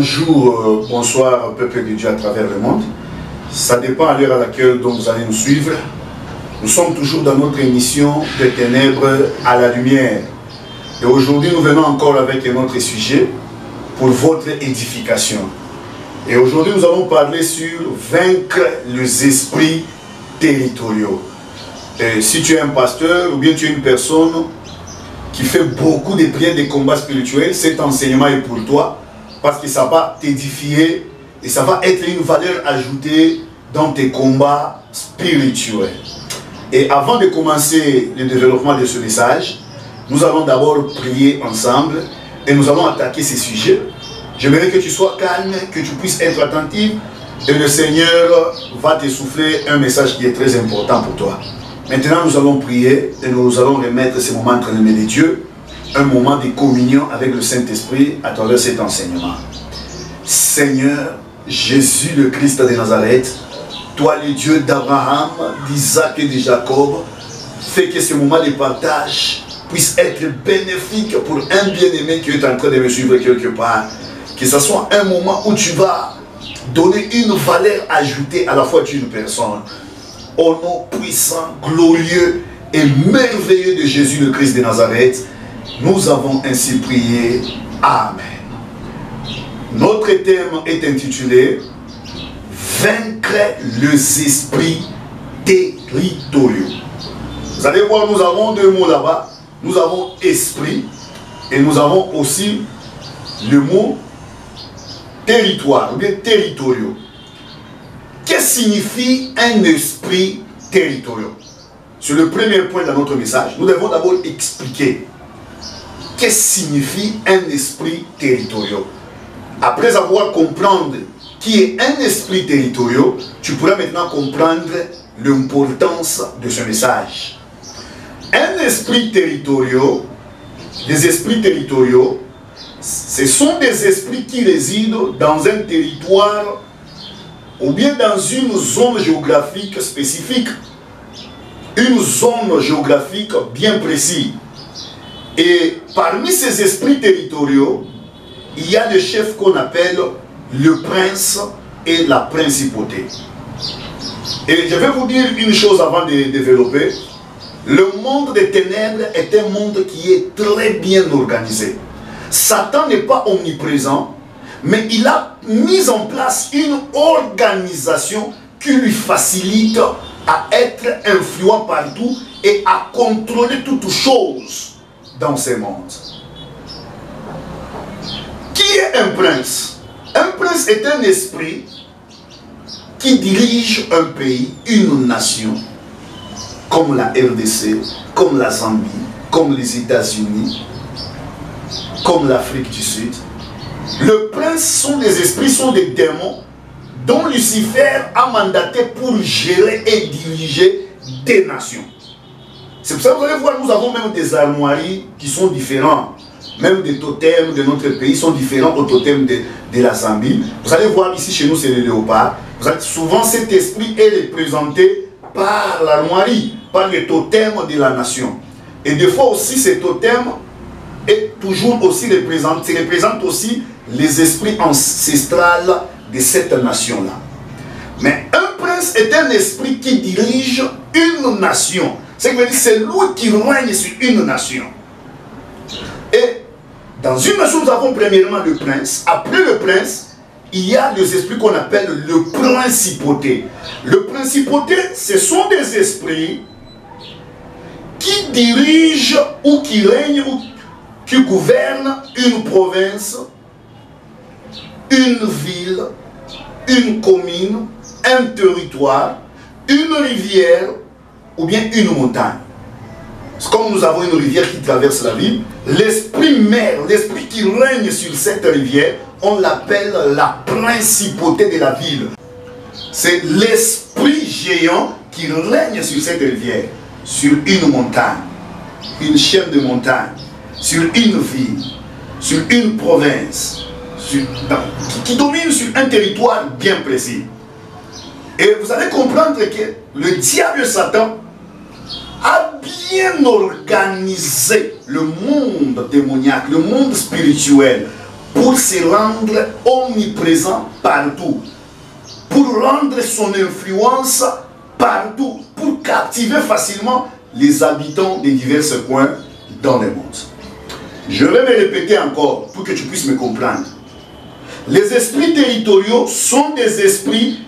Bonjour, bonsoir, peuple de Dieu à travers le monde. Ça dépend à l'heure à laquelle donc, vous allez nous suivre. Nous sommes toujours dans notre émission des ténèbres à la lumière. Et aujourd'hui, nous venons encore avec un autre sujet pour votre édification. Et aujourd'hui, nous allons parler sur vaincre les esprits territoriaux. Et si tu es un pasteur ou bien tu es une personne qui fait beaucoup de prières, de combats spirituels, cet enseignement est pour toi parce que ça va t'édifier et ça va être une valeur ajoutée dans tes combats spirituels. Et avant de commencer le développement de ce message, nous allons d'abord prier ensemble et nous allons attaquer ces sujets. J'aimerais que tu sois calme, que tu puisses être attentif et le Seigneur va te souffler un message qui est très important pour toi. Maintenant, nous allons prier et nous allons remettre ce moment entre les mains de Dieu, un moment de communion avec le Saint-Esprit à travers cet enseignement. Seigneur, Jésus le Christ de Nazareth, toi le Dieu d'Abraham, d'Isaac et de Jacob, fais que ce moment de partage puisse être bénéfique pour un bien-aimé qui est en train de me suivre quelque part. Que ce soit un moment où tu vas donner une valeur ajoutée à la fois d'une personne. Au nom puissant, glorieux et merveilleux de Jésus le Christ de Nazareth, nous avons ainsi prié. Amen. Notre thème est intitulé « Vaincre les esprits territoriaux ». Vous allez voir, nous avons deux mots là-bas. Nous avons « esprit » et nous avons aussi le mot « territoire » ou bien « territoriaux ». Qu'est-ce que signifie un esprit territorial? Sur le premier point de notre message, nous devons d'abord expliquer qu'est-ce que signifie un esprit territorial. Après avoir compris qui est un esprit territorial, tu pourras maintenant comprendre l'importance de ce message. Un esprit territorial, les esprits territoriaux, ce sont des esprits qui résident dans un territoire ou bien dans une zone géographique spécifique, une zone géographique bien précise. Et parmi ces esprits territoriaux, il y a des chefs qu'on appelle le prince et la principauté. Et je vais vous dire une chose avant de développer. Le monde des ténèbres est un monde qui est très bien organisé. Satan n'est pas omniprésent, mais il a mis en place une organisation qui lui facilite à être influent partout et à contrôler toutes choses dans ce monde. Qui est un prince? Un prince est un esprit qui dirige un pays, une nation, comme la RDC, comme la Zambie, comme les États-Unis, comme l'Afrique du Sud. Le prince sont des esprits, sont des démons dont Lucifer a mandaté pour gérer et diriger des nations. C'est pour ça que vous allez voir, nous avons même des armoiries qui sont différentes. Même des totems de notre pays sont différents aux totems de la Zambie. Vous allez voir ici chez nous c'est le léopard. Souvent cet esprit est représenté par l'armoirie, par les totems de la nation. Et des fois aussi ces totems est toujours aussi représente aussi les esprits ancestrales de cette nation-là. Mais un prince est un esprit qui dirige une nation. C'est lui qui règne sur une nation. Et dans une nation, nous avons premièrement le prince. Après le prince, il y a les esprits qu'on appelle le principauté. Le principauté, ce sont des esprits qui dirigent ou qui règnent ou qui gouvernent une province, une ville, une commune, un territoire, une rivière ou bien une montagne. Comme nous avons une rivière qui traverse la ville, l'esprit mère, l'esprit qui règne sur cette rivière, on l'appelle la principauté de la ville. C'est l'esprit géant qui règne sur cette rivière, sur une montagne, une chaîne de montagnes, sur une ville, sur une province, qui domine sur un territoire bien précis. Et vous allez comprendre que le diable Satan a bien organisé le monde démoniaque, le monde spirituel, pour se rendre omniprésent partout, pour rendre son influence partout, pour captiver facilement les habitants des divers coins dans le monde. Je vais me répéter encore pour que tu puisses me comprendre. Les esprits territoriaux sont des esprits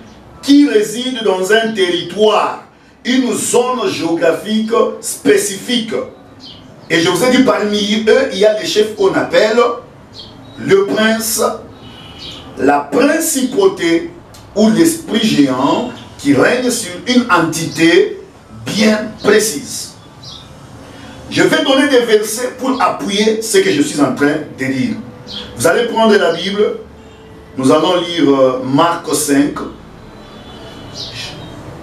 qui résident dans un territoire, une zone géographique spécifique. Et je vous ai dit, parmi eux, il y a des chefs qu'on appelle le prince, la principauté ou l'esprit géant qui règne sur une entité bien précise. Je vais donner des versets pour appuyer ce que je suis en train de dire. Vous allez prendre la Bible, nous allons lire Marc 5,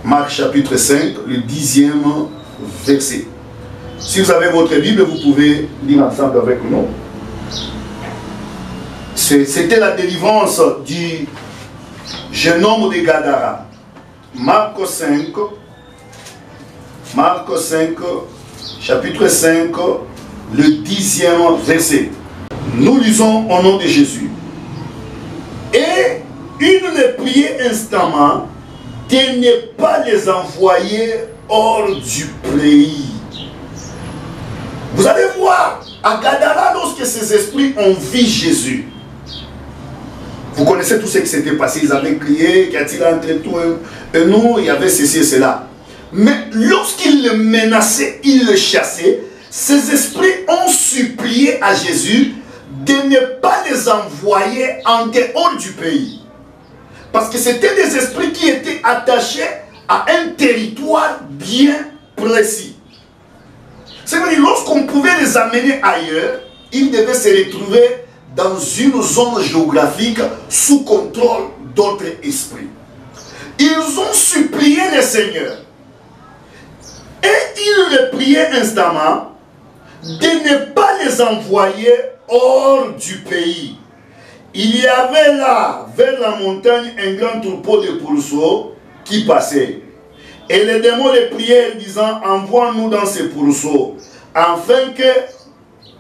Marc chapitre 5, le 10e verset. Si vous avez votre Bible, vous pouvez lire ensemble avec nous. C'était la délivrance du jeune homme de Gadara. Marc 5, chapitre 5, le 10e verset. Nous lisons au nom de Jésus. Et il les priait instamment de ne pas les envoyer hors du pays. Vous allez voir, à Gadara, lorsque ces esprits ont vu Jésus, vous connaissez tout ce qui s'était passé, ils avaient crié, qu'y a-t-il entre tout et nous, il y avait ceci et cela. Mais lorsqu'ils le menaçaient, ils le chassaient, ces esprits ont supplié à Jésus de ne pas les envoyer en dehors du pays. Parce que c'était des esprits qui étaient attachés à un territoire bien précis. C'est-à-dire, lorsqu'on pouvait les amener ailleurs, ils devaient se retrouver dans une zone géographique sous contrôle d'autres esprits. Ils ont supplié le Seigneur. Et ils le priaient instamment de ne pas les envoyer hors du pays. Il y avait là, vers la montagne, un grand troupeau de pourceaux qui passait. Et les démons les priaient disant, envoie-nous dans ces pourceaux, afin que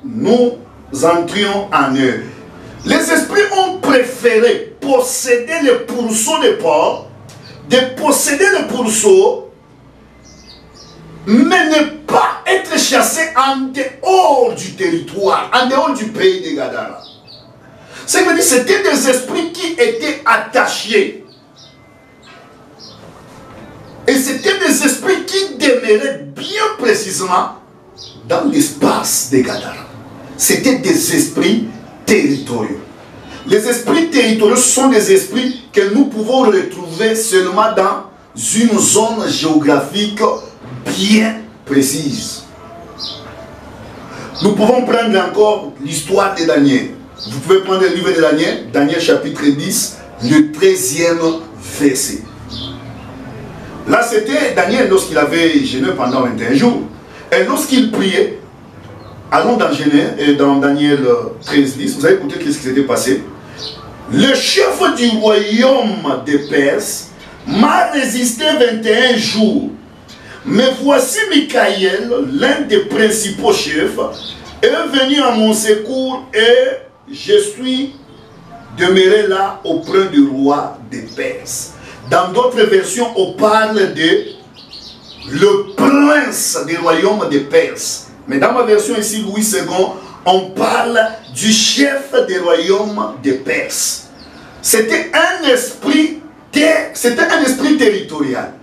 nous entrions en eux. Les esprits ont préféré posséder les pourceaux de porc, de posséder les pourceaux, mais ne pas être chassés en dehors du territoire, en dehors du pays de Gadara. C'est-à-dire, c'était des esprits qui étaient attachés. Et c'était des esprits qui demeuraient bien précisément dans l'espace de Gadara. C'était des esprits territoriaux. Les esprits territoriaux sont des esprits que nous pouvons retrouver seulement dans une zone géographique bien précise. Nous pouvons prendre encore l'histoire de Daniel. Vous pouvez prendre le livre de Daniel, Daniel chapitre 10, le 13e verset. Là, c'était Daniel lorsqu'il avait jeûné pendant 21 jours. Et lorsqu'il priait, allons dans Daniel 13, 10, vous avez écouté ce qui s'était passé. Le chef du royaume des Perses m'a résisté 21 jours. Mais voici Michael, l'un des principaux chefs, est venu à mon secours et je suis demeuré là auprès du roi des Perses. Dans d'autres versions, on parle de le prince du royaume des Perses. Mais dans ma version ici, Louis II, on parle du chef des royaumes des Perses. C'était un esprit territorial.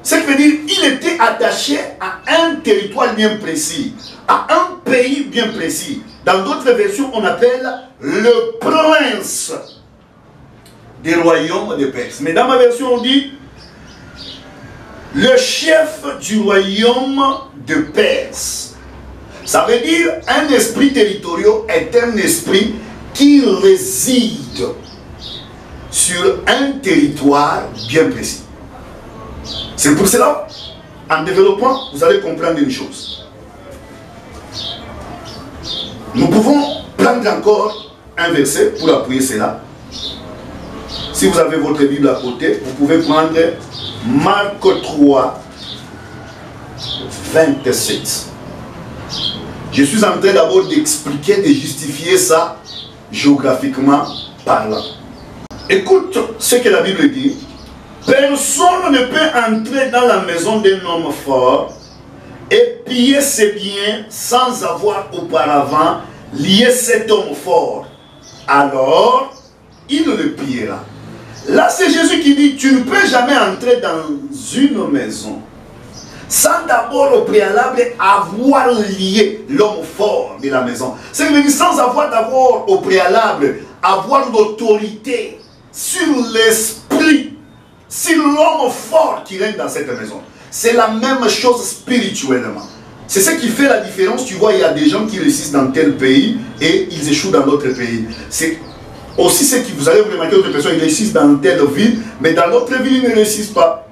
Ce qui veut dire qu'il était attaché à un territoire bien précis, à un pays bien précis. Dans d'autres versions, on appelle le prince des royaumes des Perses. Mais dans ma version, on dit le chef du royaume de Perse. Ça veut dire un esprit territorial est un esprit qui réside sur un territoire bien précis. C'est pour cela, en développant, vous allez comprendre une chose. Nous pouvons prendre encore un verset pour appuyer cela. Si vous avez votre Bible à côté, vous pouvez prendre Marc 3, 27. Je suis en train d'abord d'expliquer, de justifier ça. géographiquement parlant. Écoute ce que la Bible dit. Personne ne peut entrer dans la maison d'un homme fort et piller ses biens sans avoir auparavant lié cet homme fort. Alors, il le pillera. Là, c'est Jésus qui dit, tu ne peux jamais entrer dans une maison sans d'abord au préalable avoir lié l'homme fort de la maison. C'est-à-dire sans avoir d'abord au préalable avoir l'autorité sur l'esprit, sur l'homme fort qui règne dans cette maison. C'est la même chose spirituellement. C'est ce qui fait la différence. Tu vois, il y a des gens qui réussissent dans tel pays et ils échouent dans l'autre pays. C'est aussi ce qui, vous allez vous remarquer, d'autres personnes, ils réussissent dans telle ville, mais dans l'autre ville, ils ne réussissent pas.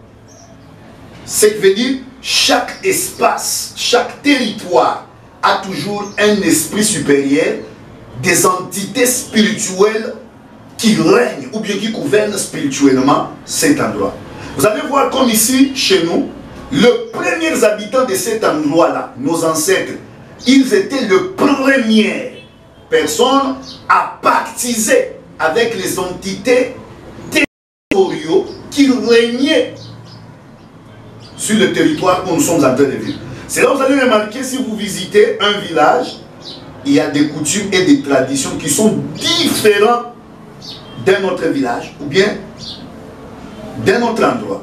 Ce qui veut dire, chaque espace, chaque territoire a toujours un esprit supérieur, des entités spirituelles qui règnent ou bien qui gouvernent spirituellement cet endroit. Vous allez voir comme ici, chez nous, les premiers habitants de cet endroit-là, nos ancêtres, ils étaient les premières personnes à pactiser avec les entités territoriaux qui régnaient sur le territoire où nous sommes en train de vivre. C'est là où vous allez remarquer, si vous visitez un village, il y a des coutumes et des traditions qui sont différentes d'un autre village ou bien d'un autre endroit.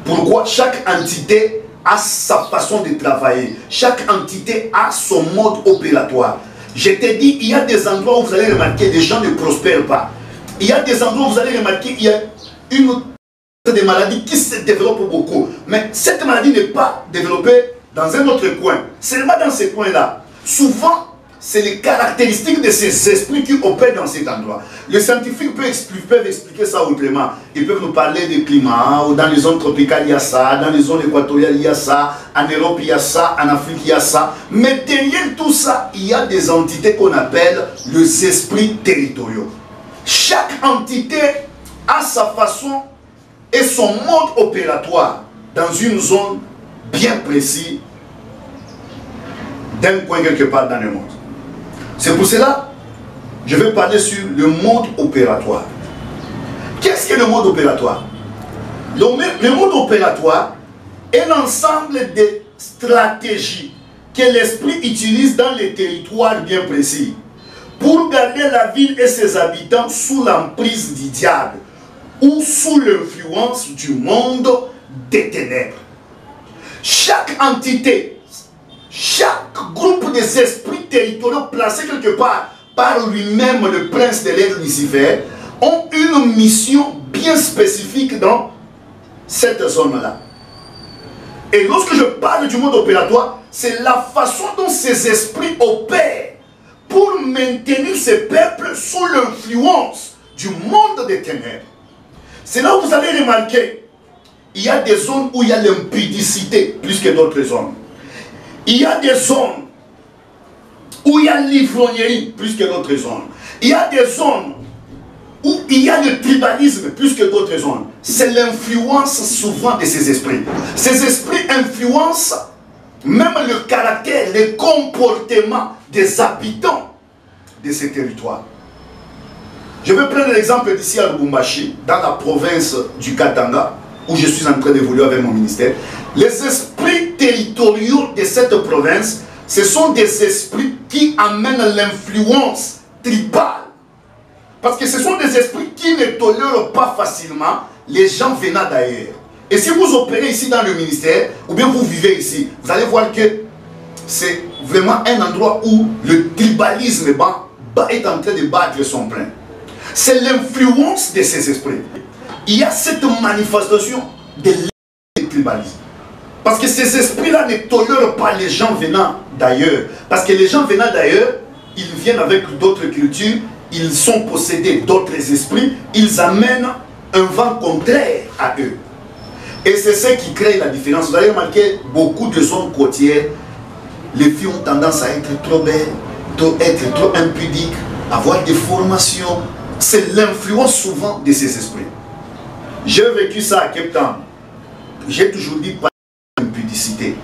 Pourquoi? Chaque entité a sa façon de travailler. Chaque entité a son mode opératoire. Je t'ai dit, il y a des endroits où vous allez remarquer des gens ne prospèrent pas. Il y a des endroits où vous allez remarquer qu'il y a des maladies qui se développent beaucoup. Mais cette maladie n'est pas développée dans un autre coin. Seulement dans ce coin-là. Souvent, c'est les caractéristiques de ces esprits qui opèrent dans cet endroit. Les scientifiques peuvent expliquer ça autrement. Ils peuvent nous parler du climat, ou dans les zones tropicales il y a ça, dans les zones équatoriales il y a ça, en Europe il y a ça, en Afrique il y a ça. Mais derrière tout ça, il y a des entités qu'on appelle les esprits territoriaux. Chaque entité a sa façon et son mode opératoire dans une zone bien précise d'un coin quelque part dans le monde. C'est pour cela que je vais parler sur le mode opératoire. Qu'est-ce que le mode opératoire? Le mode opératoire est l'ensemble des stratégies que l'esprit utilise dans les territoires bien précis pour garder la ville et ses habitants sous l'emprise du diable ou sous l'influence du monde des ténèbres. Chaque entité, chaque groupe des esprits territoriaux placés quelque part par lui-même le prince de l'air Lucifer ont une mission bien spécifique dans cette zone-là. Et lorsque je parle du mode opératoire, c'est la façon dont ces esprits opèrent pour maintenir ces peuples sous l'influence du monde des ténèbres. C'est là où vous allez remarquer, il y a des zones où il y a l'impudicité plus que d'autres zones. Il y a des zones où il y a l'ivrognerie plus que d'autres zones. Il y a des zones où il y a le tribalisme plus que d'autres zones. C'est l'influence souvent de ces esprits. Ces esprits influencent même le caractère, les comportements des habitants de ces territoires. Je vais prendre l'exemple d'ici à Lubumbashi, dans la province du Katanga, où je suis en train d'évoluer avec mon ministère. Les esprits territoriaux de cette province, ce sont des esprits qui amènent l'influence tribale. Parce que ce sont des esprits qui ne tolèrent pas facilement les gens venant d'ailleurs. Et si vous opérez ici dans le ministère, ou bien vous vivez ici, vous allez voir que c'est vraiment un endroit où le tribalisme est en train de battre son plein. C'est l'influence de ces esprits. Il y a cette manifestation de tribalisme. Parce que ces esprits-là ne tolèrent pas les gens venant d'ailleurs. Parce que les gens venant d'ailleurs, ils viennent avec d'autres cultures, ils sont possédés d'autres esprits, ils amènent un vent contraire à eux. Et c'est ce qui crée la différence. Vous allez remarquer, beaucoup de zones côtières, les filles ont tendance à être trop belles, être trop impudiques, avoir des formations. C'est l'influence souvent de ces esprits. J'ai vécu ça à Cape Town. J'ai toujours dit pas l'impudicité.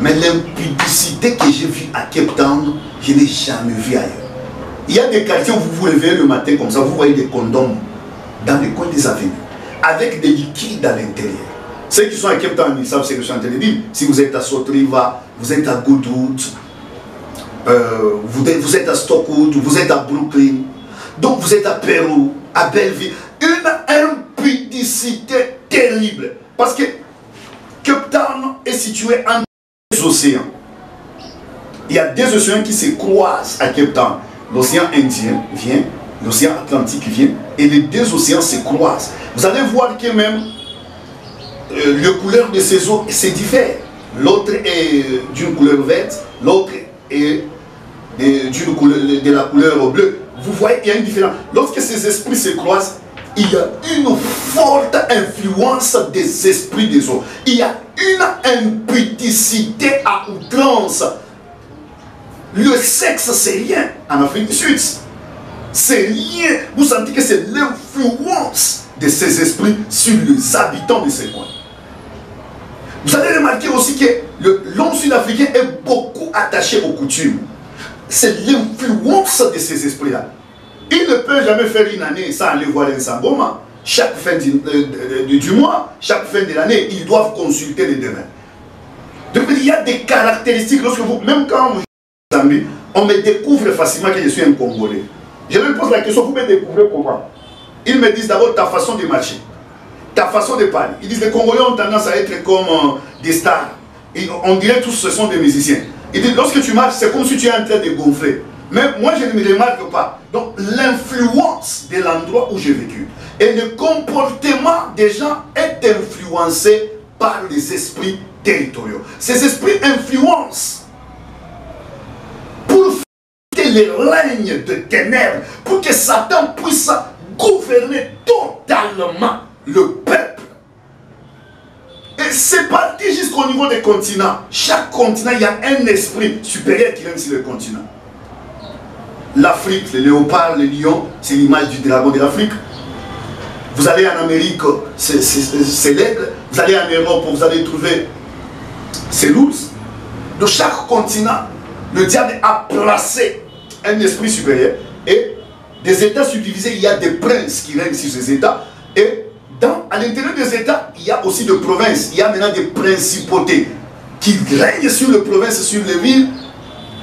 Mais l'impudicité que j'ai vue à Cape Town, je n'ai jamais vue ailleurs. Il y a des quartiers où vous vous levez le matin comme ça, vous voyez des condoms dans les coins des avenues, avec des liquides à l'intérieur. Ceux qui sont à Cape Town, ils savent ce que je suis en train de dire. Si vous êtes à Sotriva, vous êtes à Goodwood, vous êtes à Stockwood, vous êtes à Brooklyn, donc vous êtes à Pérou, à Belleville. Une impudicité terrible. Parce que Cape Town est situé entre deux océans. Il y a deux océans qui se croisent à Cape Town. L'océan Indien vient, l'océan Atlantique vient, et les deux océans se croisent. Vous allez voir que même la couleur de ces eaux se diffère. L'autre est d'une couleur verte, l'autre est de la couleur bleue. Vous voyez, il y a une différence. Lorsque ces esprits se croisent, il y a une forte influence des esprits des eaux. Il y a une impudicité à outrance. Le sexe, c'est rien en Afrique du Sud. C'est rien. Vous sentez que c'est l'influence de ces esprits sur les habitants de ces coins. Vous allez remarquer aussi que l'homme sud-africain est beaucoup attaché aux coutumes. C'est l'influence de ces esprits-là. Il ne peut jamais faire une année sans aller voir un sangoma. Chaque fin du mois, chaque fin de l'année, ils doivent consulter les devins. Donc il y a des caractéristiques, lorsque vous, même quand vous Zambie, on me découvre facilement que je suis un Congolais. Je me pose la question, vous me découvrez comment? Ils me disent d'abord ta façon de marcher, ta façon de parler. Ils disent les Congolais ont tendance à être comme des stars. Et on dirait tous ce sont des musiciens. Ils disent lorsque tu marches, c'est comme si tu es en train de gonfler. Mais moi, je ne me remarque pas. Donc, l'influence de l'endroit où j'ai vécu et le comportement des gens est influencé par les esprits territoriaux. Ces esprits influencent pour faire les règnes de ténèbres, pour que Satan puisse gouverner totalement le peuple. Et c'est parti jusqu'au niveau des continents. Chaque continent, il y a un esprit supérieur qui règne sur le continent. L'Afrique, le léopard, le lion, c'est l'image du dragon de l'Afrique. Vous allez en Amérique, c'est l'aigle. Vous allez en Europe, vous allez trouver, c'est l'ours. De chaque continent, le diable a placé un esprit supérieur. Et des États subdivisés, il y a des princes qui règnent sur ces États. Et à l'intérieur des États, il y a aussi des provinces. Il y a maintenant des principautés qui règnent sur les provinces, sur les villes.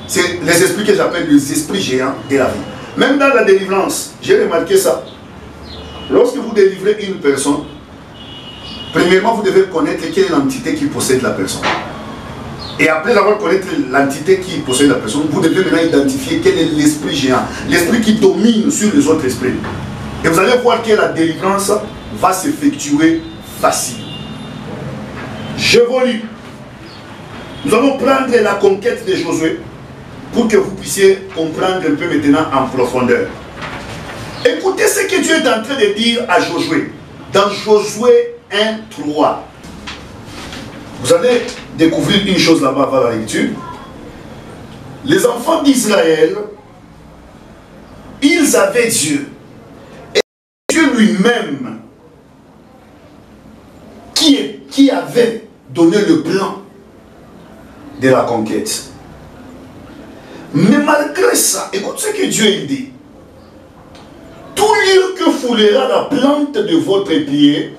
C'est les esprits que j'appelle les esprits géants de la vie. Même dans la délivrance, j'ai remarqué ça. Lorsque vous délivrez une personne, premièrement, vous devez connaître quelle est l'entité qui possède la personne. Et après avoir connaître l'entité qui possède la personne, vous devez maintenant identifier quel est l'esprit géant, l'esprit qui domine sur les autres esprits. Et vous allez voir que la délivrance va s'effectuer facilement. J'évolue. Nous allons prendre la conquête de Josué pour que vous puissiez comprendre un peu maintenant en profondeur. Écoutez ce que Dieu est en train de dire à Josué. Dans Josué 1:3. Vous allez découvrir une chose là-bas par la lecture. Les enfants d'Israël, ils avaient Dieu. Et Dieu lui-même qui avait donné le plan de la conquête. Mais malgré ça, écoute ce que Dieu dit. Tout lieu que foulera la plante de votre pied,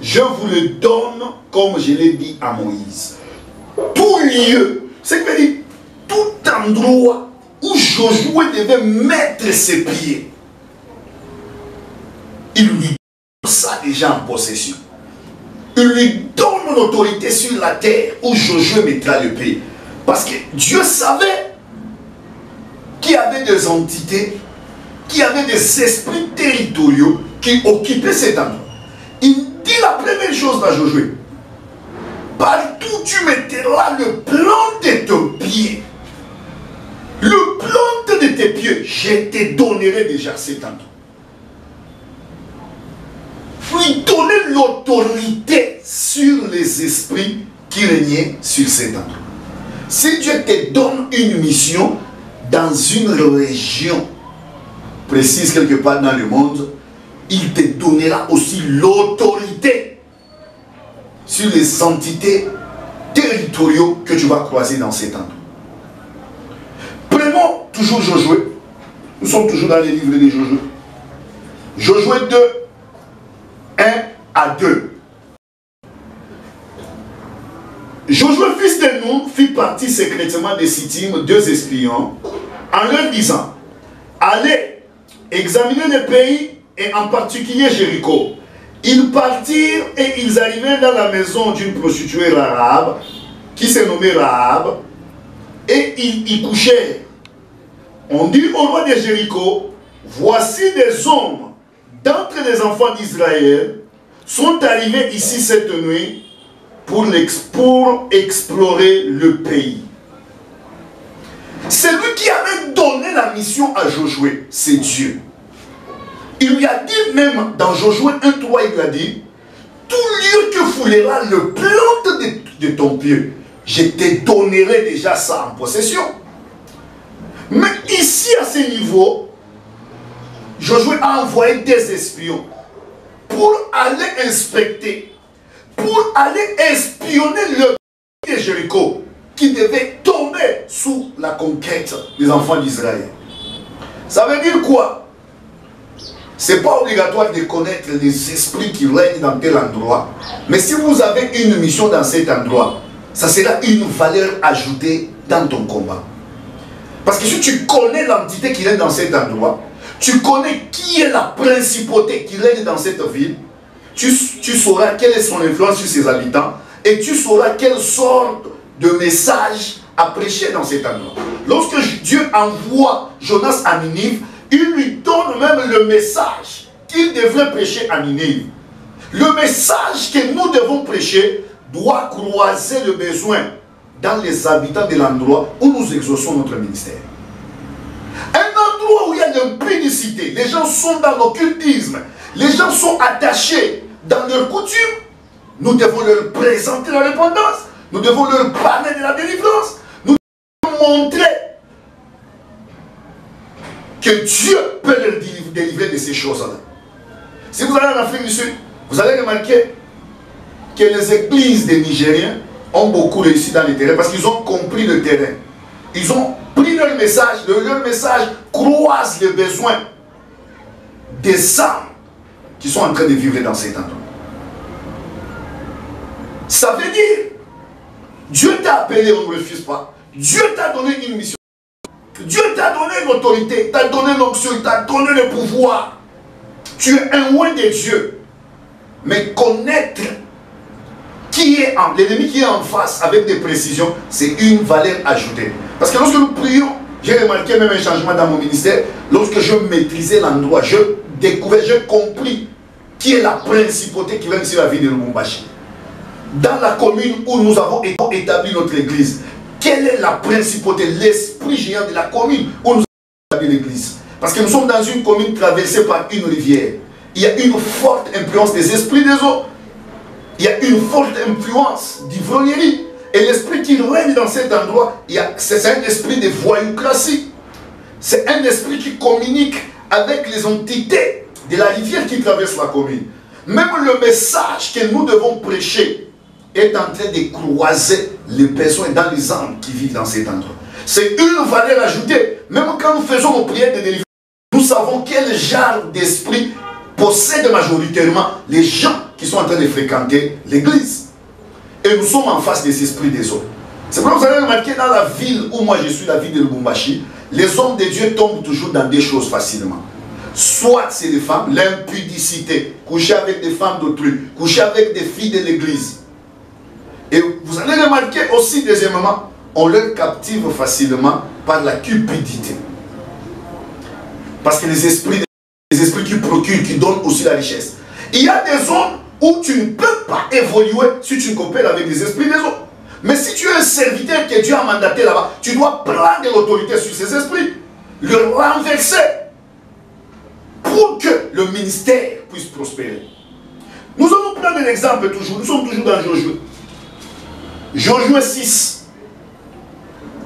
je vous le donne comme je l'ai dit à Moïse. Tout lieu, c'est que veut dire tout endroit où Josué devait mettre ses pieds. Il lui donne ça déjà en possession. Il lui donne l'autorité sur la terre où Josué mettra le pied. Parce que Dieu savait qu'il y avait des entités, qu'il y avait des esprits territoriaux qui occupaient cet endroit. Il dit la première chose à Josué. Partout tu mettras le plan de tes pieds. Le plan de tes pieds, je te donnerai déjà cet endroit. Lui donner l'autorité sur les esprits qui régnaient sur cet endroit. Si Dieu te donne une mission dans une région précise quelque part dans le monde, il te donnera aussi l'autorité sur les entités territoriaux que tu vas croiser dans cet endroit. Prenons toujours Josué. Nous sommes toujours dans les livres de Josué. Josué 2, 1 à 2. Josué, fils de Nun, fit partie secrètement de Sittim, 2 espions, en leur disant, allez, examinez le pays, et en particulier Jéricho. Ils partirent et ils arrivèrent dans la maison d'une prostituée arabe, qui se nommait Rahab, et ils y couchèrent. On dit au roi de Jéricho, voici des hommes d'entre les enfants d'Israël sont arrivés ici cette nuit pour explorer le pays. Celui qui avait donné la mission à Josué, c'est Dieu. Il lui a dit même dans Josué 1:3, il lui a dit, tout lieu que foulera le plante de ton pied, je te donnerai déjà ça en possession. Mais ici, à ce niveau, Josué a envoyé des espions pour aller inspecter, pour aller espionner le pays de Jéricho, qui devait tomber sous la conquête des enfants d'Israël. Ça veut dire quoi? Ce n'est pas obligatoire de connaître les esprits qui règnent dans tel endroit, mais si vous avez une mission dans cet endroit, ça sera une valeur ajoutée dans ton combat. Parce que si tu connais l'entité qui règne dans cet endroit, tu connais qui est la principauté qui règne dans cette ville, tu sauras quelle est son influence sur ses habitants et tu sauras quelle sorte de message à prêcher dans cet endroit. Lorsque Dieu envoie Jonas à Ninive, il lui donne même le message qu'il devrait prêcher à Ninive. Le message que nous devons prêcher doit croiser le besoin dans les habitants de l'endroit où nous exauçons notre ministère. Un endroit où il y a l'impudicité, les gens sont dans l'occultisme, les gens sont attachés dans leurs coutumes, nous devons leur présenter la repentance, nous devons leur parler de la délivrance, nous devons montrer que Dieu peut leur délivrer de ces choses-là. Si vous allez en Afrique du Sud, vous allez remarquer que les églises des Nigériens ont beaucoup réussi dans le terrain parce qu'ils ont compris le terrain. Ils ont pris leur message croise les besoins des âmes qui sont en train de vivre dans cet endroit. Ça veut dire, Dieu t'a appelé, on ne refuse pas. Dieu t'a donné une mission. Dieu t'a donné l'autorité, t'a donné l'onction, t'a donné le pouvoir. Tu es un roi de Dieu. Mais connaître qui est l'ennemi qui est en face avec des précisions, c'est une valeur ajoutée. Parce que lorsque nous prions, j'ai remarqué même un changement dans mon ministère. Lorsque je maîtrisais l'endroit, je découvrais, j'ai compris qui est la principauté qui vient sur la ville de Lubumbashi. Dans la commune où nous avons établi notre église, quelle est la principauté, l'esprit géant de la commune où nous avons établi l'église? Parce que nous sommes dans une commune traversée par une rivière. Il y a une forte influence des esprits des eaux. Il y a une forte influence d'ivrognerie. Et l'esprit qui règne dans cet endroit, c'est un esprit de voyoucratie. C'est un esprit qui communique avec les entités de la rivière qui traverse la commune. Même le message que nous devons prêcher est en train de croiser les besoins dans les âmes qui vivent dans cet endroit. C'est une valeur ajoutée. Même quand nous faisons nos prières de délivrance, nous savons quel genre d'esprit possède majoritairement les gens qui sont en train de fréquenter l'église. Et nous sommes en face des esprits des autres. C'est pour ça que vous allez remarquer dans la ville où moi je suis, la ville de Lubumbashi, les hommes de Dieu tombent toujours dans des choses facilement. Soit c'est les femmes, l'impudicité, coucher avec des femmes d'autrui, coucher avec des filles de l'église. Et vous allez remarquer aussi, deuxièmement, on leur captive facilement par la cupidité. Parce que les esprits qui procurent, qui donnent aussi la richesse. Il y a des zones où tu ne peux pas évoluer si tu coopères avec les esprits des autres. Mais si tu es un serviteur que Dieu a mandaté là-bas, tu dois prendre l'autorité sur ces esprits, le renverser pour que le ministère puisse prospérer. Nous allons prendre un exemple toujours. Nous sommes toujours dans Josué. Josué 6,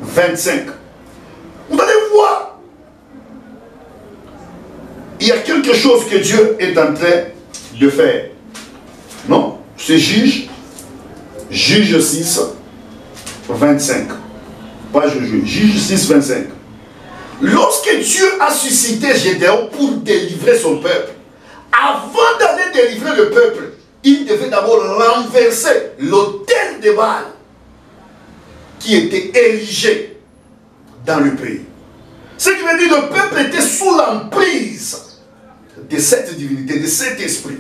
25. Vous allez voir, il y a quelque chose que Dieu est en train de faire. Non, c'est Juge 6, 25. Pas Josué, Juge 6, 25. Lorsque Dieu a suscité Gédéon pour délivrer son peuple, avant d'aller délivrer le peuple, il devait d'abord renverser l'autel de Baal qui était érigé dans le pays. Ce qui veut dire que le peuple était sous l'emprise de cette divinité, de cet esprit.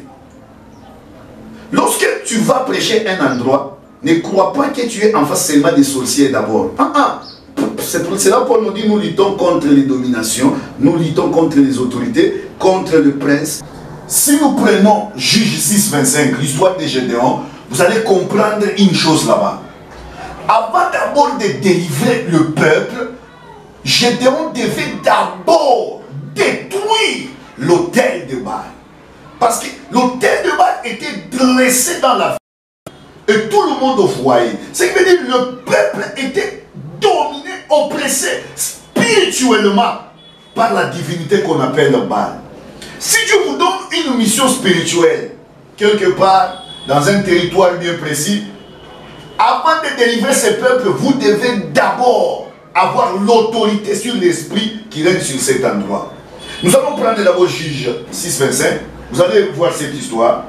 Lorsque tu vas prêcher un endroit, ne crois pas que tu es en face seulement des sorciers d'abord. C'est pour cela que Paul nous dit, nous luttons contre les dominations, nous luttons contre les autorités, contre le prince. Si nous prenons Juge 6, 25, l'histoire de Gédéon, vous allez comprendre une chose là-bas. Avant d'abord de délivrer le peuple, Gédéon devait d'abord détruire l'autel de Baal. Parce que l'autel de Baal était dressé dans la ville. Et tout le monde voyait. Ce qui veut dire que le peuple était dominé, oppressé spirituellement par la divinité qu'on appelle Baal. Si Dieu vous donne une mission spirituelle, quelque part, dans un territoire bien précis, avant de délivrer ce peuple, vous devez d'abord avoir l'autorité sur l'esprit qui règne sur cet endroit. Nous allons prendre d'abord Juge 6, 25. Vous allez voir cette histoire.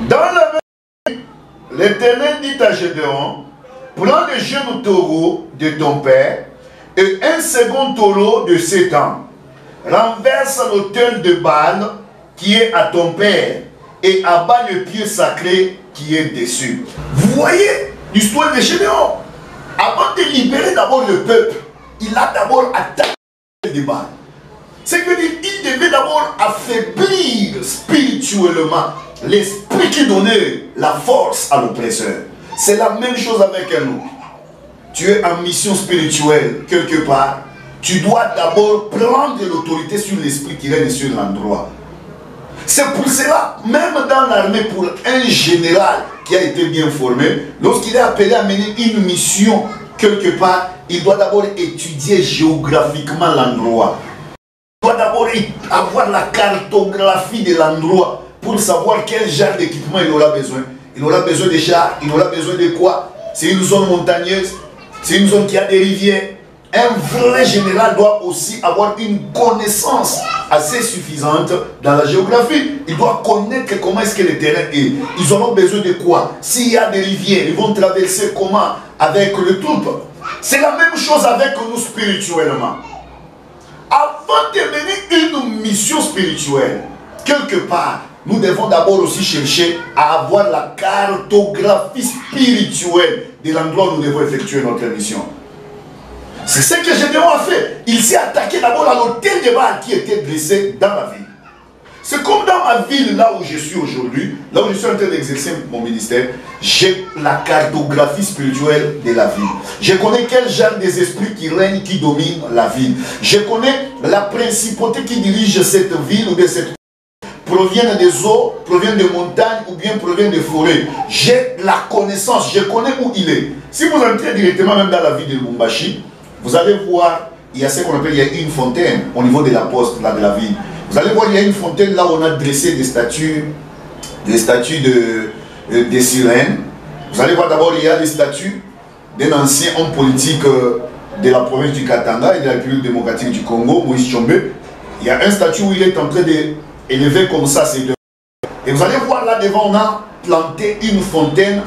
Dans la même, l'Éternel dit à Gédéon, prends le jeune taureau de ton père et un second taureau de 7 ans. Renverse l'autel de Baal qui est à ton père et abat le pied sacré qui est dessus. Vous voyez l'histoire de Gédéon. Avant de libérer d'abord le peuple, il a d'abord attaqué le Baal. C'est que il devait d'abord affaiblir spirituellement l'esprit qui donnait la force à l'oppresseur. C'est la même chose avec nous. Tu es en mission spirituelle quelque part. Tu dois d'abord prendre l'autorité sur l'esprit qui règne sur l'endroit. C'est pour cela, même dans l'armée, pour un général qui a été bien formé, lorsqu'il est appelé à mener une mission quelque part, il doit d'abord étudier géographiquement l'endroit. Il doit d'abord avoir la cartographie de l'endroit pour savoir quel genre d'équipement il aura besoin. Il aura besoin de chars, il aura besoin de quoi? C'est une zone montagneuse, c'est une zone qui a des rivières. Un vrai général doit aussi avoir une connaissance assez suffisante dans la géographie. Il doit connaître comment est-ce que le terrain est. Ils auront besoin de quoi? S'il y a des rivières, ils vont traverser comment? Avec le troupe. C'est la même chose avec nous spirituellement. Avant de mener une mission spirituelle, quelque part, nous devons d'abord aussi chercher à avoir la cartographie spirituelle de l'endroit où nous devons effectuer notre mission. C'est ce que Gédéon a fait. Il s'est attaqué d'abord à l'autel de Baal qui était dressé dans la ville. C'est comme dans ma ville, là où je suis aujourd'hui, là où je suis en train d'exercer mon ministère, j'ai la cartographie spirituelle de la ville. Je connais quel genre des esprits qui règnent, qui dominent la ville. Je connais la principauté qui dirige cette ville ou de cette proviennent des eaux, proviennent des montagnes ou bien proviennent des forêts. J'ai la connaissance, je connais où il est. Si vous entrez directement même dans la ville de Lubumbashi, vous allez voir, il y a ce qu'on appelle, il y a une fontaine au niveau de la poste là, de la ville. Vous allez voir, il y a une fontaine là où on a dressé des statues de sirènes. Vous allez voir d'abord, il y a des statues d'un ancien homme politique de la province du Katanga et de la République démocratique du Congo, Moïse Tshombe. Il y a un statut où il est en train d'élever comme ça ses deux. Et vous allez voir là devant, on a planté une fontaine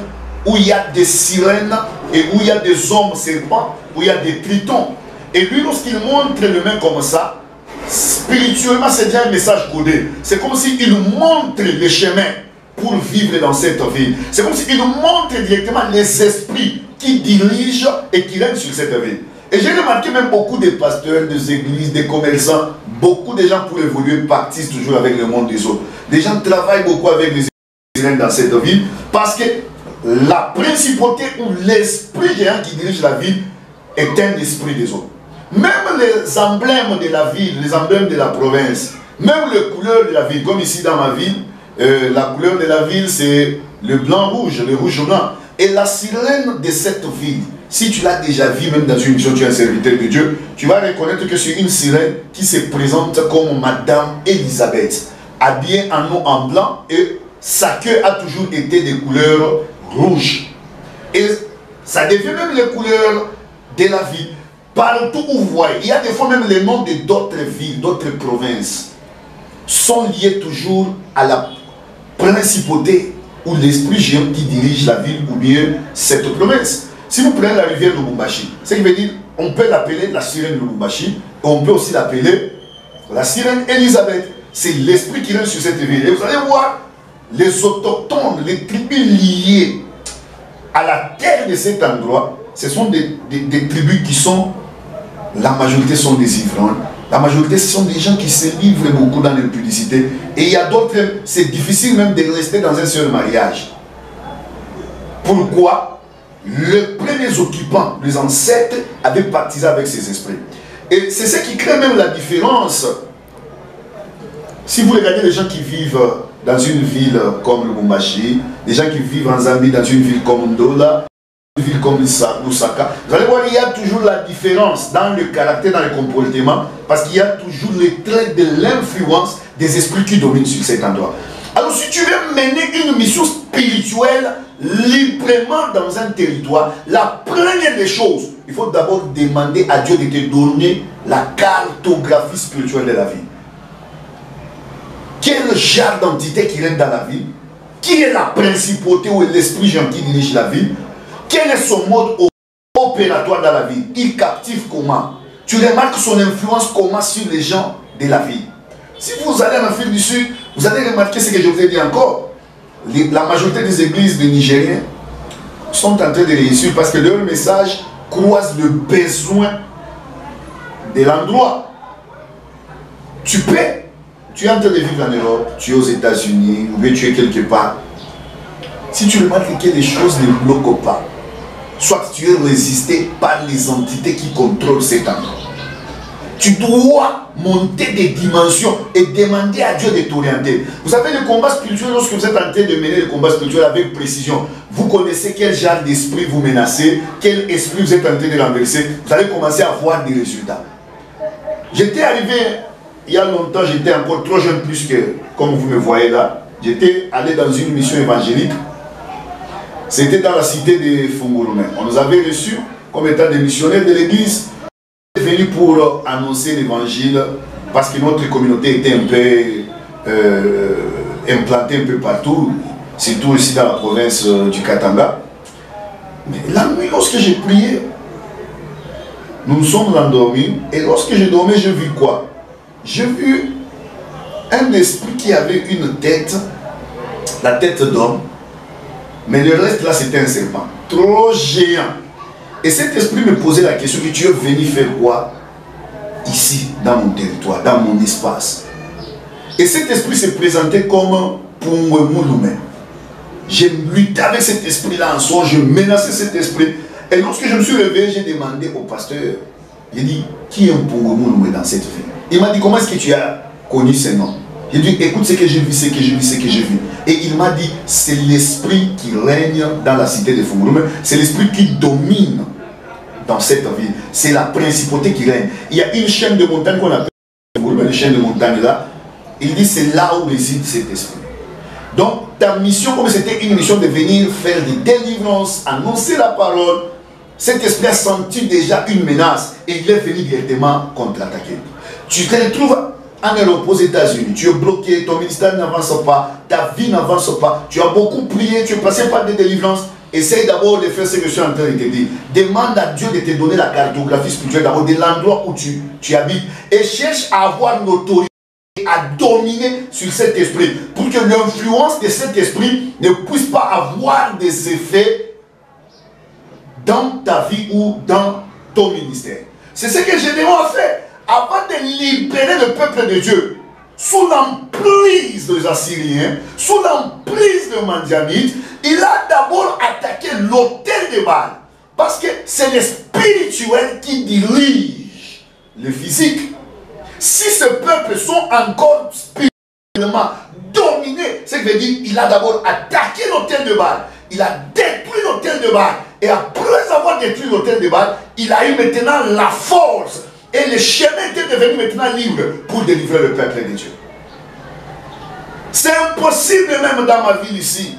où il y a des sirènes et où il y a des hommes serpents, où il y a des tritons. Et lui, lorsqu'il montre le main comme ça, spirituellement, c'est déjà un message codé. C'est comme s'il montre les chemins pour vivre dans cette ville. C'est comme s'il montre directement les esprits qui dirigent et qui règnent sur cette ville. Et j'ai remarqué même beaucoup de pasteurs, des églises, des commerçants, beaucoup de gens pour évoluer partissent toujours avec le monde des autres. Des gens travaillent beaucoup avec les esprits dans cette ville parce que la principauté ou l'esprit géant qui dirige la ville est un esprit des autres. Même les emblèmes de la ville, les emblèmes de la province, même les couleurs de la ville, comme ici dans ma ville, la couleur de la ville c'est le blanc-rouge, le rouge-blanc. Et la sirène de cette ville, si tu l'as déjà vu même dans une mission, tu es un serviteur de Dieu, tu vas reconnaître que c'est une sirène qui se présente comme Madame Elisabeth, habillée en nom en blanc et sa queue a toujours été de couleur rouge. Et ça devient même les couleurs de la ville. Partout où vous voyez, il y a des fois même les noms d'autres villes, d'autres provinces, sont liés toujours à la principauté ou l'esprit géant qui dirige la ville ou bien cette province. Si vous prenez la rivière Lubumbashi, ce qui veut dire, on peut l'appeler la sirène Lubumbashi, et on peut aussi l'appeler la sirène Elisabeth. C'est l'esprit qui règne sur cette ville. Et vous allez voir, les autochtones, les tribus liées à la terre de cet endroit, ce sont des tribus qui sont, la majorité sont des ivrognes, la majorité sont des gens qui se livrent beaucoup dans l'impudicité. Et il y a d'autres, c'est difficile même de rester dans un seul mariage. Pourquoi? Les premiers occupants, les ancêtres, avaient baptisé avec ces esprits. Et c'est ce qui crée même la différence. Si vous regardez les gens qui vivent dans une ville comme Lubumbashi, les gens qui vivent en Zambie dans une ville comme Ndola, une ville comme Lusaka, vous allez voir, il y a toujours la différence dans le caractère, dans le comportement, parce qu'il y a toujours les traits de l'influence des esprits qui dominent sur cet endroit. Alors si tu veux mener une mission spirituelle librement dans un territoire, la première des choses, il faut d'abord demander à Dieu de te donner la cartographie spirituelle de la vie. Quel genre d'entité qui règne dans la vie? Qui est la principauté ou l'esprit géant qui dirige la vie? Quel est son mode opératoire dans la vie? Il captive comment? Tu remarques son influence comment sur les gens de la vie? Si vous allez en Afrique du Sud, vous allez remarquer ce que je vous ai dit encore. La majorité des églises des Nigériens sont en train de réussir parce que leur message croise le besoin de l'endroit. Tu es en train de vivre en Europe, tu es aux États-Unis, ou bien tu es quelque part. Si tu remarques que les choses ne bloquent pas, soit tu es résisté par les entités qui contrôlent cet endroit. Tu dois monter des dimensions et demander à Dieu de t'orienter. Vous savez, le combat spirituel, lorsque vous êtes en train de mener le combat spirituel avec précision, vous connaissez quel genre d'esprit vous menacez, quel esprit vous êtes en train de renverser, vous allez commencer à voir des résultats. J'étais arrivé, il y a longtemps, j'étais encore trop jeune, plus que, comme vous me voyez là, j'étais allé dans une mission évangélique. C'était dans la cité de Fungurumé. On nous avait reçus comme étant des missionnaires de l'église. On est venu pour annoncer l'évangile parce que notre communauté était un peu implantée un peu partout, surtout ici dans la province du Katanga. Mais la nuit, lorsque j'ai prié, nous nous sommes endormis et lorsque j'ai dormi, j'ai vu quoi? J'ai vu un esprit qui avait une tête, la tête d'homme, mais le reste là c'était un serpent, trop géant. Et cet esprit me posait la question que tu es venu faire quoi ici, dans mon territoire, dans mon espace. Et cet esprit se présentait comme Pungwemulume. J'ai lutté avec cet esprit-là en soi, je menaçais cet esprit. Et lorsque je me suis réveillé, j'ai demandé au pasteur, j'ai dit, qui est un Pungwemulume dans cette ville? Il m'a dit, comment est-ce que tu as connu ce nom? J'ai dit, écoute ce que j'ai vu, ce que j'ai vu, ce que j'ai vu. Et il m'a dit, c'est l'esprit qui règne dans la cité de Fungurumé. C'est l'esprit qui domine dans cette ville. C'est la principauté qui règne. Il y a une chaîne de montagne qu'on appelle Fungurumé, une chaîne de montagne là. Il dit, c'est là où réside cet esprit. Donc, ta mission, comme c'était une mission de venir faire des délivrances, annoncer la parole, cet esprit a senti déjà une menace et il est venu directement contre-attaquer. Tu te retrouves en Europe, aux États-Unis, tu es bloqué, ton ministère n'avance pas, ta vie n'avance pas, tu as beaucoup prié, tu es passé par des délivrances. Essaye d'abord de faire ce que je suis en train de te dire. Demande à Dieu de te donner la cartographie spirituelle d'abord de l'endroit où tu habites et cherche à avoir l'autorité, à dominer sur cet esprit pour que l'influence de cet esprit ne puisse pas avoir des effets dans ta vie ou dans ton ministère. C'est ce que Gédéon a fait. Avant de libérer le peuple de Dieu, sous l'emprise des Assyriens, sous l'emprise des Mandianites, il a d'abord attaqué l'autel de Baal. Parce que c'est le spirituel qui dirige le physique. Si ces peuples sont encore spirituellement dominés, ce qui veut dire qu'il a d'abord attaqué l'autel de Baal. Il a détruit l'autel de Baal. Et après avoir détruit l'autel de Baal, il a eu maintenant la force. Et le chemin était devenu maintenant libre pour délivrer le peuple de Dieu. C'est impossible même dans ma ville ici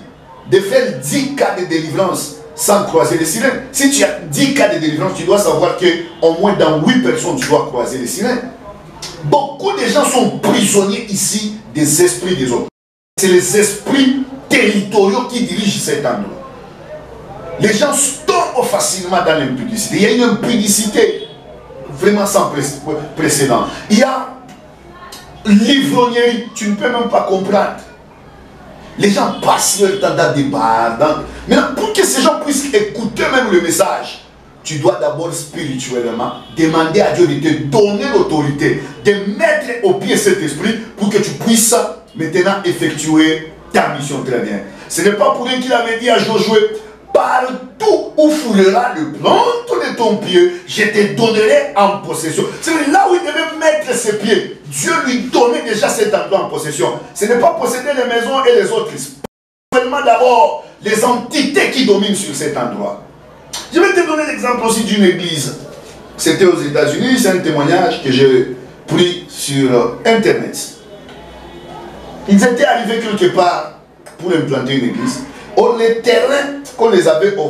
de faire 10 cas de délivrance sans croiser les sirènes. Si tu as 10 cas de délivrance, tu dois savoir qu'au moins dans 8 personnes, tu dois croiser les sirènes. Beaucoup de gens sont prisonniers ici des esprits des autres. C'est les esprits territoriaux qui dirigent cet endroit. Les gens tombent facilement dans l'impudicité. Il y a une impudicité vraiment sans précédent. Il y a l'ivrognerie, tu ne peux même pas comprendre. Les gens passent leur temps dans des bars. Maintenant, pour que ces gens puissent écouter même le message, tu dois d'abord spirituellement demander à Dieu de te donner l'autorité, de mettre au pied cet esprit pour que tu puisses maintenant effectuer ta mission très bien. Ce n'est pas pour rien qu'il avait dit à Josué, partout où foulera le plante de ton pied, je te donnerai en possession. C'est là où il devait mettre ses pieds. Dieu lui donnait déjà cet endroit en possession. Ce n'est pas posséder les maisons et les autres. Seulement d'abord les entités qui dominent sur cet endroit. Je vais te donner l'exemple aussi d'une église. C'était aux États-Unis, c'est un témoignage que j'ai pris sur Internet. Ils étaient arrivés quelque part pour implanter une église. Or, les terrains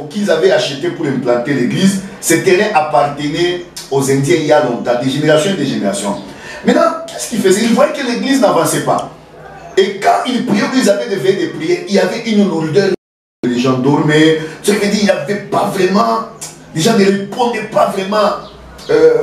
qu'ils avaient achetés pour implanter l'église, ces terrains appartenaient aux Indiens il y a longtemps, des générations et des générations. Maintenant, qu'est-ce qu'ils faisaient? Ils voyaient que l'église n'avançait pas. Et quand ils priaient, ils avaient des veillées de prière, il y avait une lourdeur. Les gens dormaient, ce qui veut dire qu'il n'y avait pas vraiment, les gens ne répondaient pas vraiment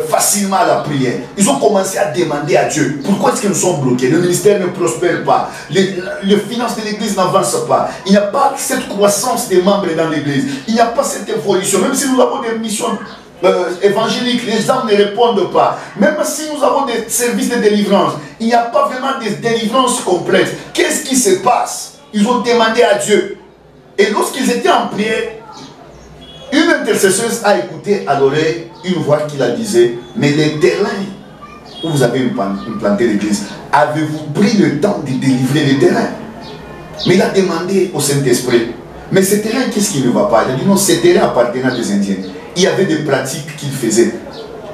facilement à la prière. Ils ont commencé à demander à Dieu, pourquoi est-ce qu'ils sont bloqués? Le ministère ne prospère pas, les finances de l'église n'avancent pas, il n'y a pas cette croissance des membres dans l'église, il n'y a pas cette évolution, même si nous avons des missions évangéliques, les âmes ne répondent pas, même si nous avons des services de délivrance, il n'y a pas vraiment de délivrance complète. Qu'est-ce qui se passe? Ils ont demandé à Dieu. Et lorsqu'ils étaient en prière, une intercesseuse a écouté à l'oreille une voix qui la disait, mais les terrains où vous avez implanté l'église, avez-vous pris le temps de délivrer les terrains? Mais il a demandé au Saint-Esprit, mais ces terrains, qu'est-ce qui ne va pas? Il a dit non, ces terrains appartenaient à des Indiens. Il y avait des pratiques qu'ils faisaient.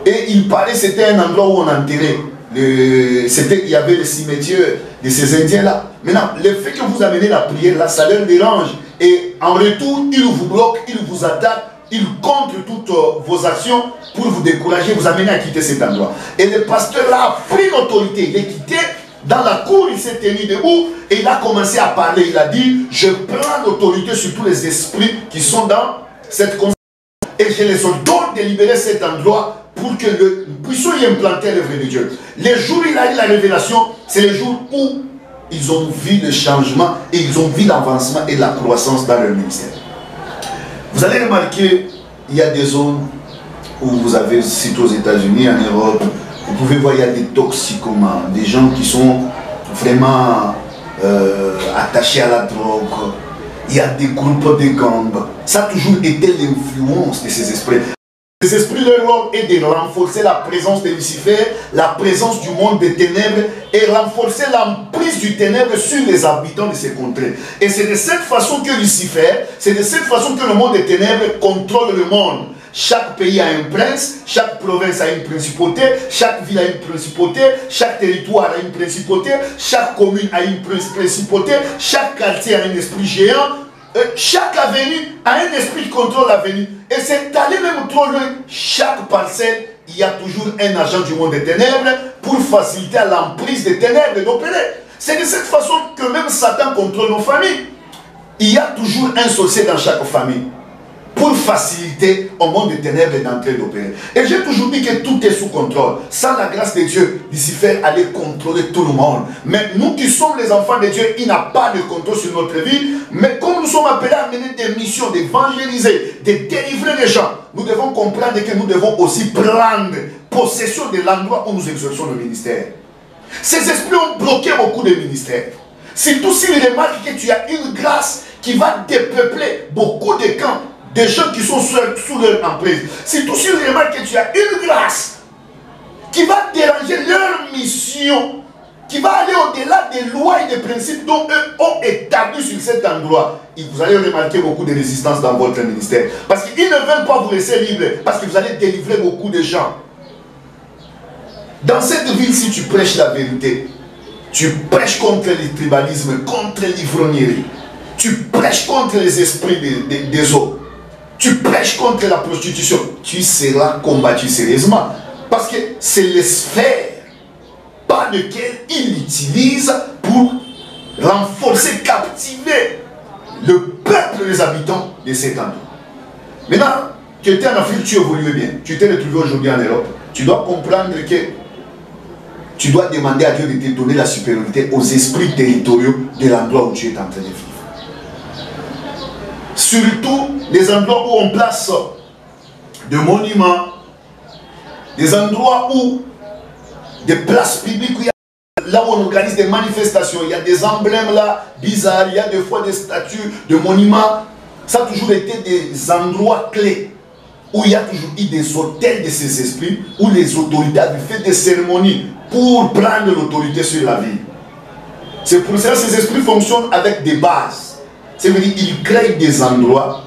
Et il paraît que c'était un endroit où on enterrait. Il y avait le cimetière de ces Indiens-là. Maintenant, le fait que vous amenez la prière là, ça leur dérange. Et en retour, ils vous bloquent, ils vous attaquent, ils contre toutes vos actions pour vous décourager, vous amener à quitter cet endroit. Et le pasteur là a pris l'autorité, il est quitté, dans la cour, il s'est tenu debout et il a commencé à parler. Il a dit, je prends l'autorité sur tous les esprits qui sont dans cette conscience et je les ordonne de libérer cet endroit pour que nous puissions y implanter l'œuvre de Dieu. Les jours où il a eu la révélation, c'est les jours où ils ont vu le changement et ils ont vu l'avancement et la croissance dans leur ministère. Vous allez remarquer, il y a des zones où vous avez, surtout aux États-Unis, en Europe, vous pouvez voir, il y a des toxicomanes, des gens qui sont vraiment attachés à la drogue. Il y a des groupes de gangs. Ça a toujours été l'influence de ces esprits. Les esprits, leur rôle est de renforcer la présence de Lucifer, la présence du monde des ténèbres et renforcer l'emprise du ténèbre sur les habitants de ces contrées. Et c'est de cette façon que Lucifer, c'est de cette façon que le monde des ténèbres contrôle le monde. Chaque pays a un prince, chaque province a une principauté, chaque ville a une principauté, chaque territoire a une principauté, chaque commune a une principauté, chaque quartier a un esprit géant. Chaque avenue a un esprit qui contrôle l'avenue. Et c'est allé même trop loin. Chaque parcelle, il y a toujours un agent du monde des ténèbres pour faciliter à l'emprise des ténèbres d'opérer. C'est de cette façon que même Satan contrôle nos familles. Il y a toujours un sorcier dans chaque famille pour faciliter au monde des ténèbres d'entrer d'opérer. Et j'ai toujours dit que tout est sous contrôle. Sans la grâce de Dieu, Lucifer allait contrôler tout le monde. Mais nous qui sommes les enfants de Dieu, il n'a pas de contrôle sur notre vie. Mais comme nous sommes appelés à mener des missions, d'évangéliser, de délivrer les gens, nous devons comprendre que nous devons aussi prendre possession de l'endroit où nous exerçons le ministère. Ces esprits ont bloqué beaucoup de ministères. Surtout s'ils remarquent que tu as une grâce qui va dépeupler beaucoup de camps, des gens qui sont sous leur emprise. Surtout s'ils remarquent que tu as une grâce qui va déranger leur mission, qui va aller au-delà des lois et des principes dont eux ont établi sur cet endroit. Et vous allez remarquer beaucoup de résistance dans votre ministère. Parce qu'ils ne veulent pas vous laisser libre, parce que vous allez délivrer beaucoup de gens. Dans cette ville, si tu prêches la vérité, tu prêches contre le tribalisme, contre l'ivrognerie, tu prêches contre les esprits des eaux. tu prêches contre la prostitution, tu seras combattu sérieusement. Parce que c'est les sphères par lesquelles il utilise pour renforcer, captiver le peuple, les habitants de cet endroit. Maintenant, tu étais en Afrique, tu évoluais bien. Tu t'es retrouvé aujourd'hui en Europe. Tu dois comprendre que tu dois demander à Dieu de te donner la supériorité aux esprits territoriaux de l'endroit où tu es en train de vivre. Surtout les endroits où on place des monuments, des endroits où, des places publiques, où il y a, là où on organise des manifestations, il y a des emblèmes là bizarres, il y a des fois des statues, des monuments. Ça a toujours été des endroits clés où il y a toujours eu des hôtels de ces esprits, où les autorités avaient fait des cérémonies pour prendre l'autorité sur la ville. C'est pour ça que ces esprits fonctionnent avec des bases. C'est-à-dire qu'ils créent des endroits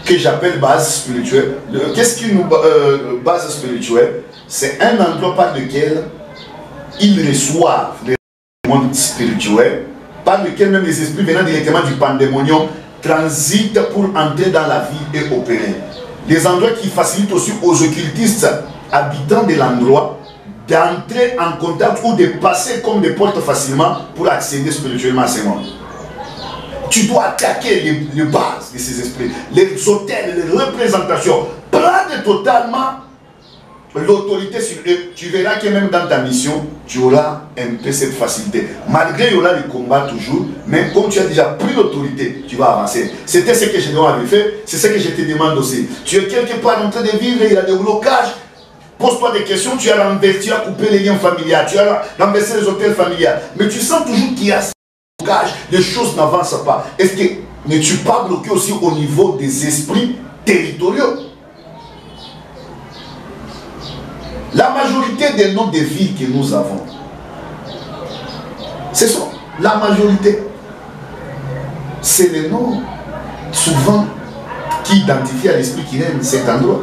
que j'appelle bases spirituelles. Qu'est-ce qu'une base spirituelle? C'est un endroit par lequel ils reçoivent les mondes spirituels, par lequel même les esprits venant directement du pandémonium transitent pour entrer dans la vie et opérer. Des endroits qui facilitent aussi aux occultistes habitants de l'endroit d'entrer en contact ou de passer comme des portes facilement pour accéder spirituellement à ces mondes. Tu dois attaquer les bases de ces esprits, les hôtels, les représentations, prendre totalement l'autorité sur eux. Tu verras que même dans ta mission, tu auras un peu cette facilité. Malgré il y aura le combat toujours, mais comme tu as déjà pris l'autorité, tu vas avancer. C'était ce que Gédéon avait fait, c'est ce que je te demande aussi. Tu es quelque part en train de vivre, il y a des blocages. Pose-toi des questions, tu as renversé, tu as coupé les liens familiaux, tu as renversé les hôtels familiaux, mais tu sens toujours qu'il y a ce blocage, les choses n'avancent pas. Est-ce que n'es-tu pas bloqué aussi au niveau des esprits territoriaux? La majorité des noms de villes que nous avons, ce sont la majorité. C'est les noms souvent qui identifient à l'esprit qui aime cet endroit.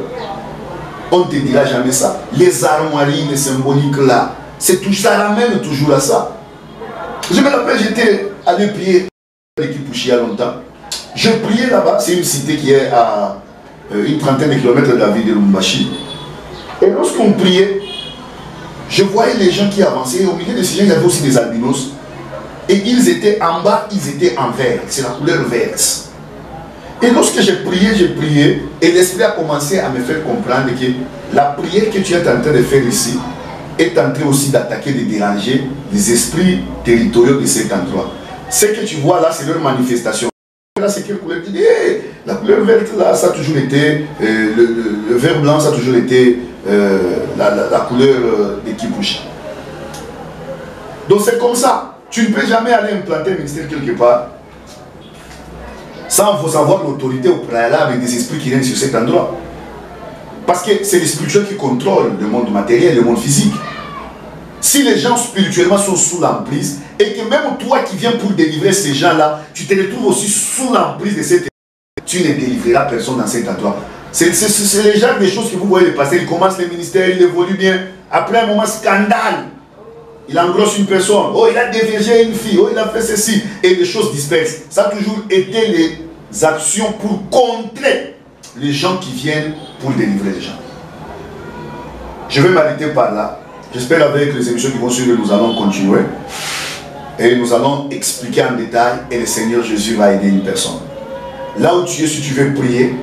On ne te dira jamais ça. Les armoiries, les symboliques là, c'est tout ça, ramène toujours à ça. Je me rappelle, j'étais allé prier à l'équipe Pouchi il y a longtemps. Je priais là-bas, c'est une cité qui est à une trentaine de kilomètres de la ville de Lubumbashi. Et lorsqu'on priait, je voyais les gens qui avançaient. Et au milieu de ces gens, il y avait aussi des albinos. Et ils étaient en bas, ils étaient en vert. C'est la couleur verte. Et lorsque j'ai prié, et l'Esprit a commencé à me faire comprendre que la prière que tu es en train de faire ici est en train aussi d'attaquer, de déranger les esprits territoriaux de cet endroit. Ce que tu vois là, c'est leur manifestation. Là, c'est quelle couleur? Tu dis, hey, la couleur verte là, ça a toujours été, le vert blanc, ça a toujours été la couleur des Kipouchi. Donc c'est comme ça. Tu ne peux jamais aller implanter un ministère quelque part sans vous avoir l'autorité au préalable des esprits qui viennent sur cet endroit. Parce que c'est les spirituels qui contrôlent le monde matériel, le monde physique. Si les gens spirituellement sont sous l'emprise, et que même toi qui viens pour délivrer ces gens-là, tu te retrouves aussi sous l'emprise de cette... Tu ne délivreras personne dans cet endroit. C'est les genres de choses que vous voyez passer. Il commence le ministère, il évolue bien. Après un moment, scandale. Il engrosse une personne. Oh, il a dévié une fille. Oh, il a fait ceci. Et les choses dispersent. Ça a toujours été les actions pour contrer les gens qui viennent pour délivrer les gens. Je vais m'arrêter par là. J'espère avec les émissions qui vont suivre, nous allons continuer. Et nous allons expliquer en détail. Et le Seigneur Jésus va aider une personne. Là où tu es, si tu veux prier,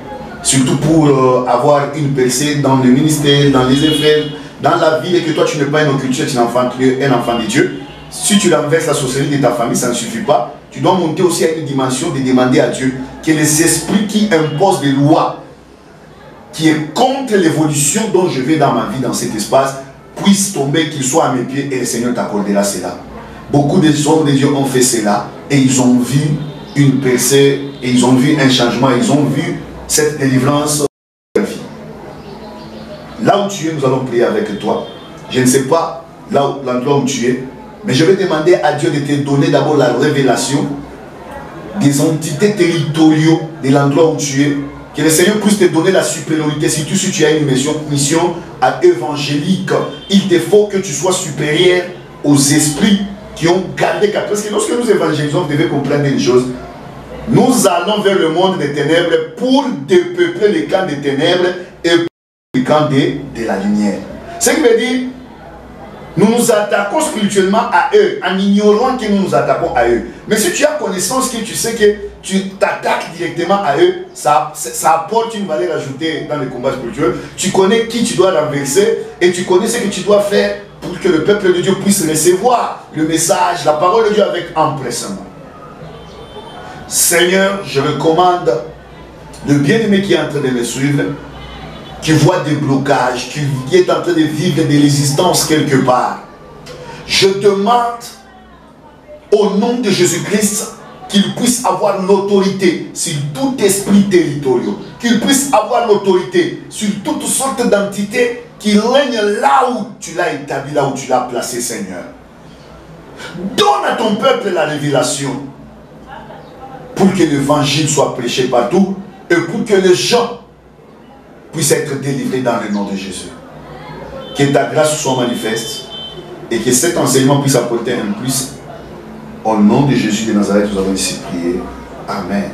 surtout pour avoir une percée dans le ministère, dans les effets, dans la vie, et que toi tu n'es pas un occulteur, tu es un enfant de Dieu. Si tu renverses la sorcellerie de ta famille, ça ne suffit pas. Tu dois monter aussi à une dimension de demander à Dieu que les esprits qui imposent des lois qui est contre l'évolution dont je vais dans ma vie, dans cet espace, puissent tomber, qu'ils soient à mes pieds, et le Seigneur t'accordera cela. Beaucoup des hommes de Dieu ont fait cela, et ils ont vu une percée, et ils ont vu un changement, ils ont vu cette délivrance de leur vie. Là où tu es, nous allons prier avec toi. Je ne sais pas l'endroit où tu es, mais je vais demander à Dieu de te donner d'abord la révélation des entités territoriaux de l'endroit où tu es. Que le Seigneur puisse te donner la supériorité, surtout si tu as une mission évangélique. Il te faut que tu sois supérieur aux esprits qui ont gardé. Parce que lorsque nous évangélisons, vous devez comprendre une chose. Nous allons vers le monde des ténèbres pour dépeupler les camps des ténèbres et les camps de la lumière. Ce qui veut dire, nous nous attaquons spirituellement à eux, en ignorant que nous nous attaquons à eux. Mais si tu as connaissance, que tu sais que tu t'attaques directement à eux, ça apporte une valeur ajoutée dans les combats spirituels. Tu connais qui tu dois renverser et tu connais ce que tu dois faire pour que le peuple de Dieu puisse recevoir le message, la parole de Dieu avec empressement. Seigneur, je recommande le bien-aimé qui est en train de me suivre, qui voit des blocages, qui est en train de vivre des résistances quelque part. Je demande au nom de Jésus-Christ qu'il puisse avoir l'autorité sur tout esprit territorial, qu'il puisse avoir l'autorité sur toutes sortes d'entités qui règnent là où tu l'as établi, là où tu l'as placé, Seigneur. Donne à ton peuple la révélation pour que l'évangile soit prêché partout et pour que les gens puissent être délivrés dans le nom de Jésus. Que ta grâce soit manifeste et que cet enseignement puisse apporter un plus. Au nom de Jésus de Nazareth, nous avons ici prié. Amen.